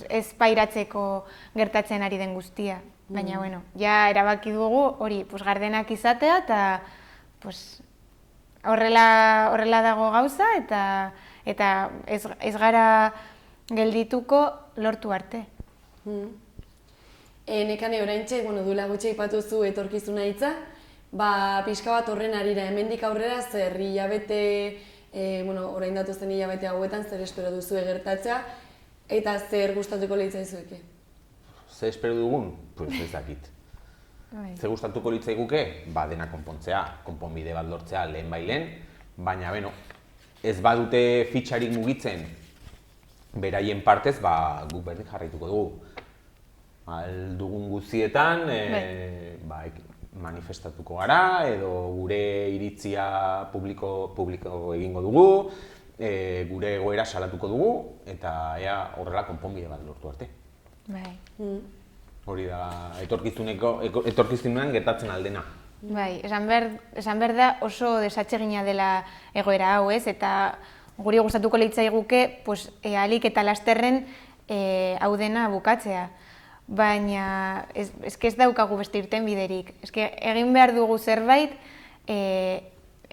ez pairatzeko gertatzen ari den guztia. Baina, ja erabaki dugu hori gardenak izatea eta horrela dago gauza eta ez gara geldituko lortu arte. Nekane oraintxe, duela gutxi aipatu zu etorkizuna hitza, pixka bat horren arira, hemendik aurrera zer hilabete, orain datozen hilabete hauetan zer espero duzu gertatzea eta zer gustatuko litzaizueke? Zer espero dugun? Ez dakit. Zer gustatuko litzaiguke? Dena konpontzea, konponbide bat lortzea lehen bailen, baina ez badute fitxarik mugitzen beraien partez, guk berdin jarraituko dugu. Dugun guztietan manifestatuko gara, edo gure iritzia publiko egingo dugu, gure egoera salatuko dugu, eta horrela konponbide bat lortu arte. Hori da, etorkizunean gertatzen aldena. Bai, esan behar da oso desatsegina dela egoera hau, ez? Eta guri gustatuko litzaiguke ahalik eta lasterren hau dena bukatzea. Baina ez daukagu beste irtenbiderik. Egin behar dugu zerbait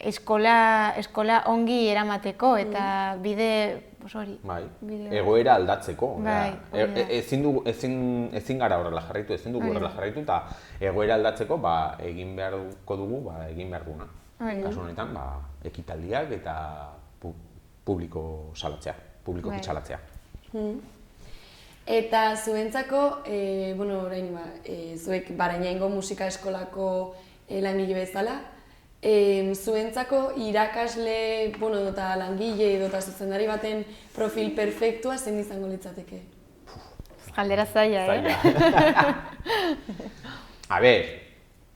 eskola ongi eramateko eta bide egoera aldatzeko. Ezin gara horrela jarraitu, ezin dugu horrela jarraitu eta egoera aldatzeko egin beharko dugu, egin behar duguna. Kasu honetan, ekitaldiak eta publiko salatzea. Eta zuentzako, orain zuek Barainaingo musika eskolako langile bezala, zuentzako irakasle, eta langile edo eta zuzendari baten profil perfektua zein izango litzateke? Galdera zaila, A ber,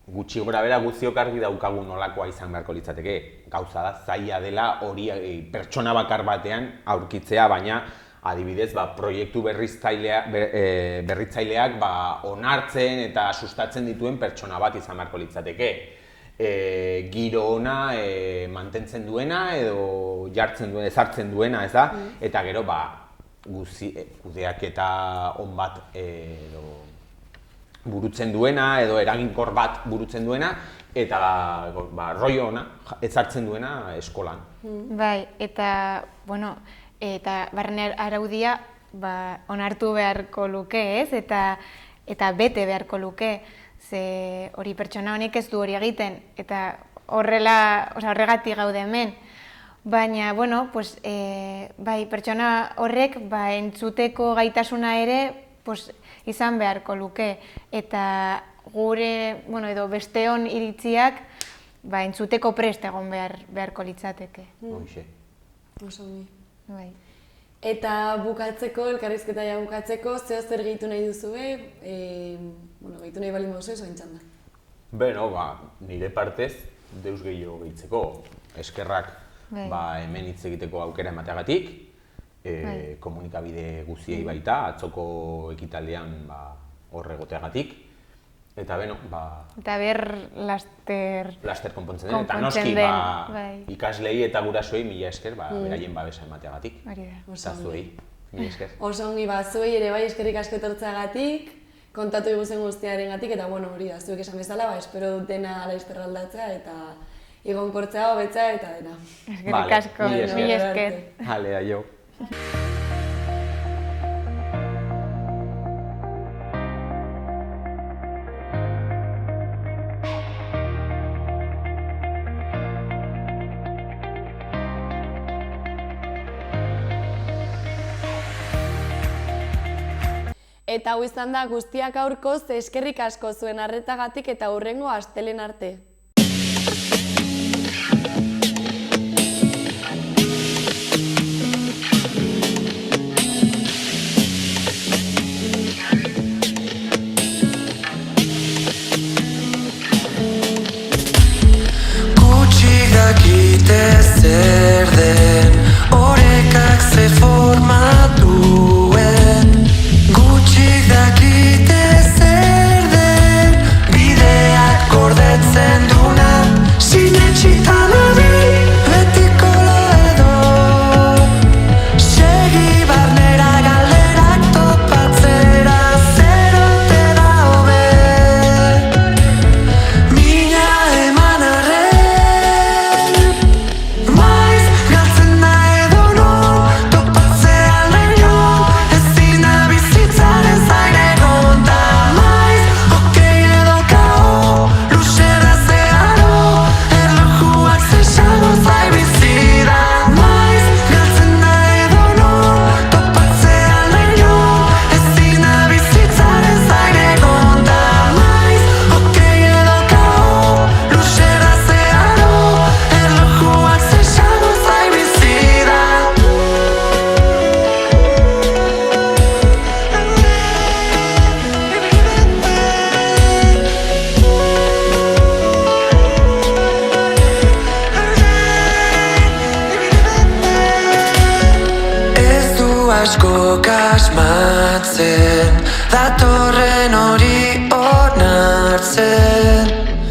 gutxi gora bera guztiok argi daukagu nolakoa izan beharko litzateke. Gauza da zaila dela hori pertsona bakar batean aurkitzea, baina adibidez, proiektu berritzaileak onartzen eta sustatzen dituen pertsona bat izan beharko litzateke. Giro ona mantentzen duena edo ezartzen duena, ez da? Eta gero, kudeaketa on bat burutzen duena edo eraginkor bat burutzen duena eta rollo ona ezartzen duena eskolan. Bai, eta, eta barne araudia onartu beharko luke, ez? Eta bete beharko luke. Ze hori pertsona honek ez du hori egiten, eta horregatik gaude hemen. Baina, pertsona horrek entzuteko gaitasuna ere izan beharko luke. Eta gure, edo besteon iritziak entzuteko prest egon beharko litzateke. Hoxe. Oso ongi. Bai. Eta bukatzeko, elkarrizketa ja bukatzeko, zer gehitu nahi duzue? Gehitu nahi bali mauzue, zoin txanda. Beno, nire partez, deus gehiago gehitzeko. Eskerrak hemen hitz egiteko aukera emateagatik, komunikabide guztiei baita, atzoko ekitaldean hor egoteagatik. Eta beno, Eta laster konpontzen den, eta noski ikaslei eta gurasoei mila esker, beraien babesa emateagatik. Eta zuei, mila esker. Oso ongi, zuei ere bai eskerrik asko etortzeagatik, kontatu iguzen guztiarengatik, eta hori da, zuek esan bezala, espero dut dena laster aldatzea, eta egonkortzea, hobetzea, eta dena. Eskerrik asko, mila esker. Hale, aio. Eta hau izan da guztiak aurkoz, eskerrik asko zuen arretagatik eta hurrengo astelehen arte. Gutxik dakite zer den, orekak ze forma duen. Gutxik dakite zer den, bideak gordetzen duna. Sinetxitan nabil, betiko lo edo. Segi barnera galderak topatzera, zerote da hobe. Mina eman arren, maiz galtzen da edo non, topatzean leion, ezin da bizitzaren zain egon da. Maiz, okei edo kao, luzera zeharo, erlojuak zexago zai bizida. Maiz, galtzen da edo non, topatzean leion, ezin da bizitzaren zain egon da. Maiz, okei edo kao, luzera zeharo, erlojuak zexago zai bizida. Ez du asko kasmatzen, datorren hori onartzen.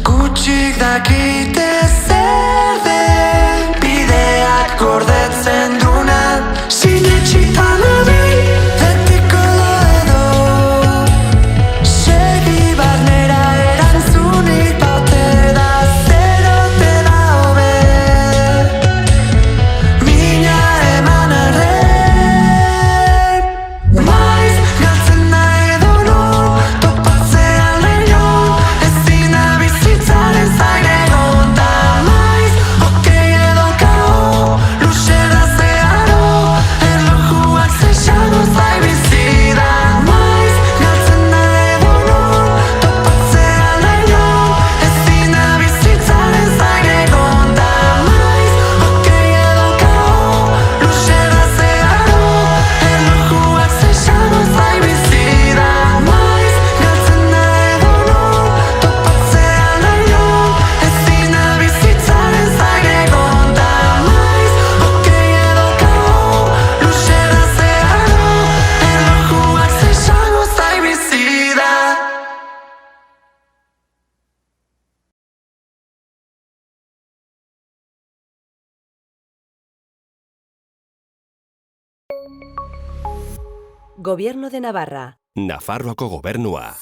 Gutxik dakite zer den, bideak gordetzen duna. Sinetxitan nabil, betiko lo edo. Segi barnera erantzunik baute da, zerote da hobe. Mina eman arren, maiz galtzen da edo non, topatzean leion, ezin da bizitzaren zain egon da. Maiz, okei edo kao, luzera zeharo, erlojuak zexago zai bizida. Maiz, galtzen da edo non, topatzean leion, ezin da bizitzaren zain egon da. Maiz, okei edo kao, luzera zeharo, erlojuak zexago zai bizida. Maiz, galtzen da edo non, topatzean leion, ezin da bizitzaren zain egon da. Maiz, okei edo kao, luzera zeharo, erlojuak zexago zai bizida. Gobierno de Navarra. Nafarroako gobernua.